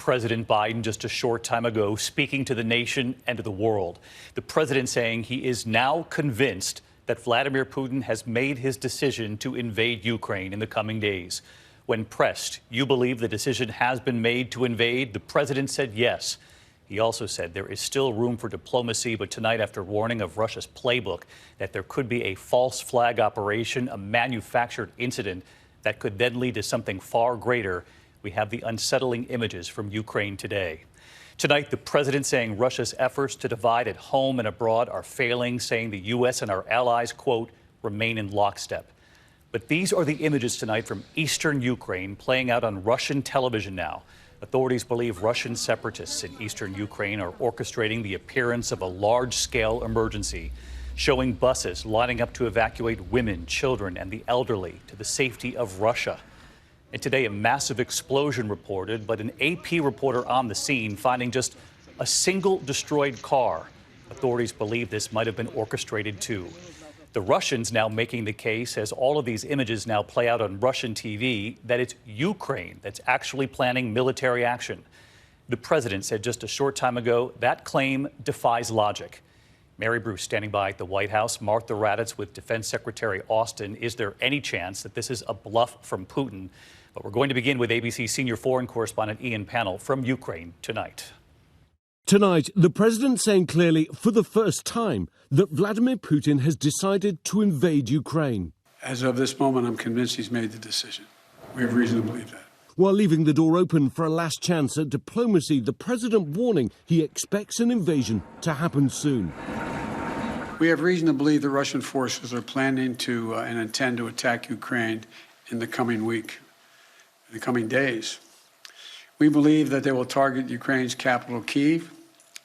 President Biden just a short time ago speaking to the nation and to the world. The president saying he is now convinced that Vladimir Putin has made his decision to invade Ukraine in the coming days. When pressed, you believe the decision has been made to invade? The president said yes. He also said there is still room for diplomacy, but tonight, after warning of Russia's playbook that there could be a false flag operation, a manufactured incident that could then lead to something far greater, we have the unsettling images from Ukraine today. Tonight, the president saying Russia's efforts to divide at home and abroad are failing, saying the U.S. and our allies, quote, remain in lockstep. But these are the images tonight from eastern Ukraine playing out on Russian television now. Authorities believe Russian separatists in eastern Ukraine are orchestrating the appearance of a large-scale emergency, showing buses lining up to evacuate women, children, and the elderly to the safety of Russia. And today, a massive explosion reported, but an AP reporter on the scene finding just a single destroyed car. Authorities believe this might have been orchestrated too. The Russians now making the case, as all of these images now play out on Russian TV, that it's Ukraine that's actually planning military action. The president said just a short time ago that claim defies logic. Mary Bruce standing by at the White House. Martha Raddatz with Defense Secretary Austin. Is there any chance that this is a bluff from Putin? But we're going to begin with ABC senior foreign correspondent Ian Pannell from Ukraine tonight. Tonight, the president saying clearly for the first time that Vladimir Putin has decided to invade Ukraine. As of this moment, I'm convinced he's made the decision. We have reason to believe that. While leaving the door open for a last chance at diplomacy, the president warning he expects an invasion to happen soon. We have reason to believe the Russian forces are planning to and intend to attack Ukraine in the coming week, in the coming days. We believe that they will target Ukraine's capital, Kyiv,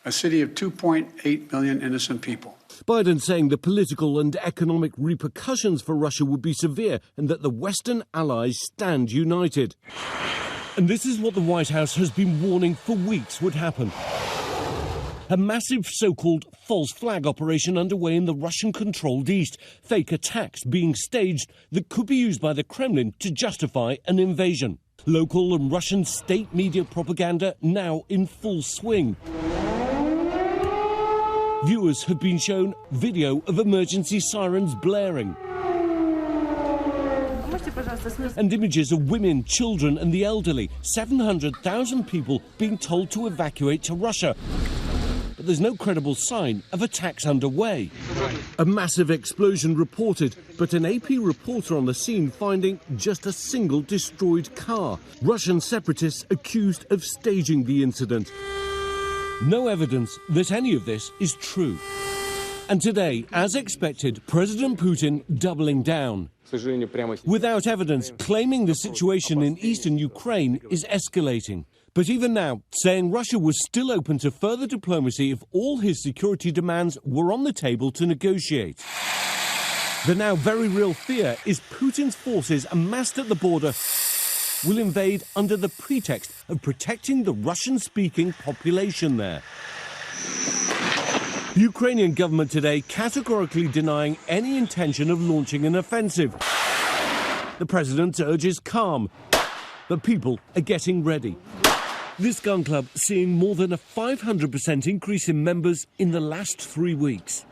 a city of 2.8 million innocent people. Biden saying the political and economic repercussions for Russia would be severe and that the Western allies stand united. And this is what the White House has been warning for weeks would happen. A massive so-called false flag operation underway in the Russian-controlled East. Fake attacks being staged that could be used by the Kremlin to justify an invasion. Local and Russian state media propaganda now in full swing. Viewers have been shown video of emergency sirens blaring. And images of women, children and the elderly. 700,000 people being told to evacuate to Russia. But there's no credible sign of attacks underway. A massive explosion reported, but an AP reporter on the scene finding just a single destroyed car. Russian separatists accused of staging the incident. No evidence that any of this is true. And today, as expected, President Putin doubling down. Without evidence, claiming the situation in eastern Ukraine is escalating. But even now, saying Russia was still open to further diplomacy if all his security demands were on the table to negotiate. The now very real fear is Putin's forces amassed at the border will invade under the pretext of protecting the Russian-speaking population there. The Ukrainian government today categorically denying any intention of launching an offensive. The president urges calm, but people are getting ready. This gun club seeing more than a 500% increase in members in the last 3 weeks.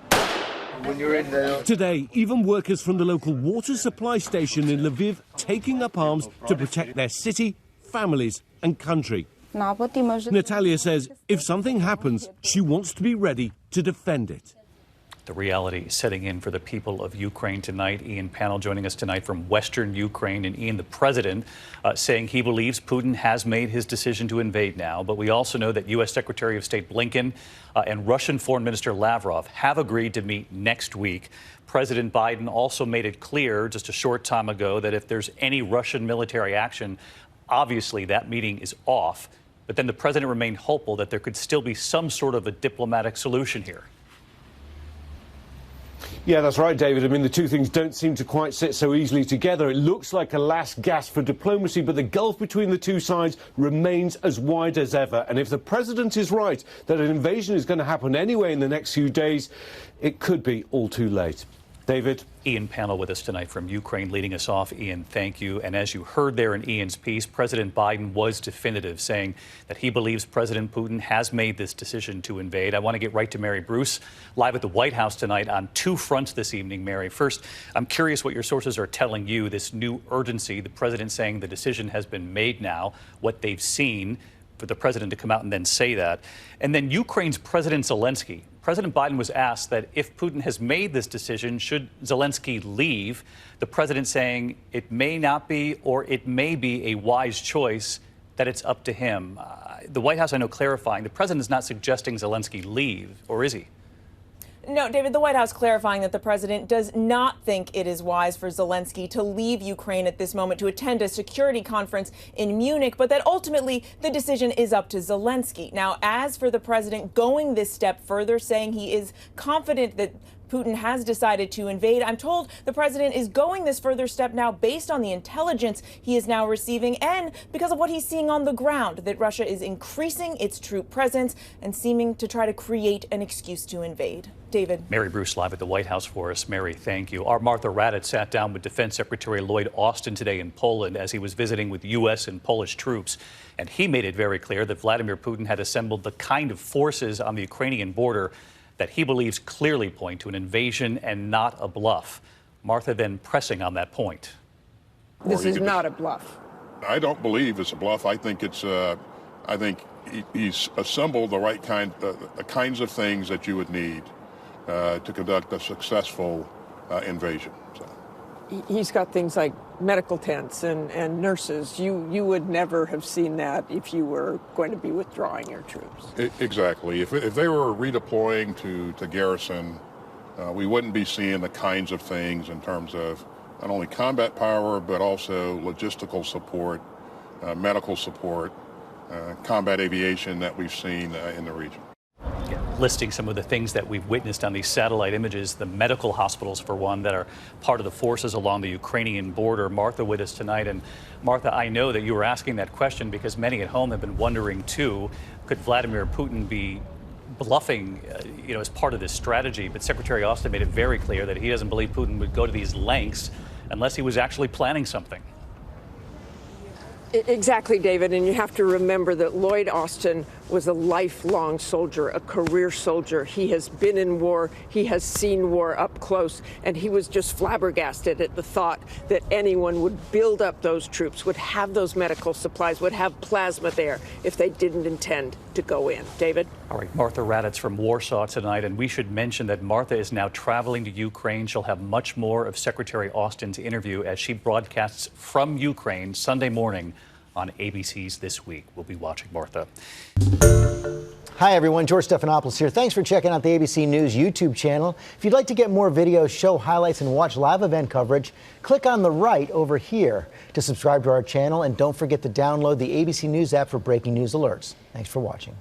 Today, even workers from the local water supply station in Lviv taking up arms to protect their city, families and country. Natalia says if something happens, she wants to be ready to defend it. The reality setting in for the people of Ukraine tonight. Ian Pannell joining us tonight from Western Ukraine. And Ian, the president, saying he believes Putin has made his decision to invade now. But we also know that U.S. Secretary of State Blinken and Russian Foreign Minister Lavrov have agreed to meet next week. President Biden also made it clear just a short time ago that if there's any Russian military action, obviously that meeting is off. But then the president remained hopeful that there could still be some sort of a diplomatic solution here. Yeah, that's right, David. I mean, the two things don't seem to quite sit so easily together. It looks like a last gasp for diplomacy, but the gulf between the two sides remains as wide as ever. And if the president is right that an invasion is going to happen anyway in the next few days, it could be all too late. David. Ian Panel with us tonight from Ukraine, leading us off. Ian, thank you. And as you heard there in Ian's piece, President Biden was definitive, saying that he believes President Putin has made this decision to invade. I want to get right to Mary Bruce, live at the White House tonight on two fronts this evening, Mary. First, I'm curious what your sources are telling you, this new urgency, the president saying the decision has been made now, what they've seen, for the president to come out and then say that. And then Ukraine's President Zelensky. President Biden was asked that if Putin has made this decision, should Zelensky leave? The president saying it may not be, or it may be a wise choice, that it's up to him. The White House, I know, clarifying, the president is not suggesting Zelensky leave, or is he? No, David, the White House clarifying that the president does not think it is wise for Zelensky to leave Ukraine at this moment to attend a security conference in Munich, but that ultimately the decision is up to Zelensky. Now, as for the president going this step further, saying he is confident that Putin has decided to invade, I'm told the president is going this further step now based on the intelligence he is now receiving and because of what he's seeing on the ground, that Russia is increasing its troop presence and seeming to try to create an excuse to invade. David. Mary Bruce live at the White House for us. Mary, thank you. Our Martha Raddatz sat down with Defense Secretary Lloyd Austin today in Poland as he was visiting with U.S. and Polish troops. And he made it very clear that Vladimir Putin had assembled the kind of forces on the Ukrainian border that he believes clearly point to an invasion and not a bluff. Martha then pressing on that point. This is not a bluff. I don't believe it's a bluff. I think it's. I think he's assembled the right the kinds of things that you would need to conduct a successful invasion. So. He's got things like medical tents and nurses. You would never have seen that if you were going to be withdrawing your troops. Exactly. If they were redeploying to garrison, we wouldn't be seeing the kinds of things in terms of not only combat power, but also logistical support, medical support, combat aviation that we've seen in the region. Listing some of the things that we've witnessed on these satellite images, the medical hospitals, for one, that are part of the forces along the Ukrainian border. Martha with us tonight. And Martha, I know that you were asking that question because many at home have been wondering, too, could Vladimir Putin be bluffing, as part of this strategy? But Secretary Austin made it very clear that he doesn't believe Putin would go to these lengths unless he was actually planning something. Exactly, David, and you have to remember that Lloyd Austin was a lifelong soldier, a career soldier. He has been in war, he has seen war up close, and he was just flabbergasted at the thought that anyone would build up those troops, would have those medical supplies, would have plasma there if they didn't intend to go in. David? All right, Martha Raddatz from Warsaw tonight, and we should mention that Martha is now traveling to Ukraine. She'll have much more of Secretary Austin's interview as she broadcasts from Ukraine Sunday morning on ABC's This Week. We'll be watching Martha. Hi, everyone. George Stephanopoulos here. Thanks for checking out the ABC News YouTube channel. If you'd like to get more videos, show highlights, and watch live event coverage, click on the right over here to subscribe to our channel. And don't forget to download the ABC News app for breaking news alerts. Thanks for watching.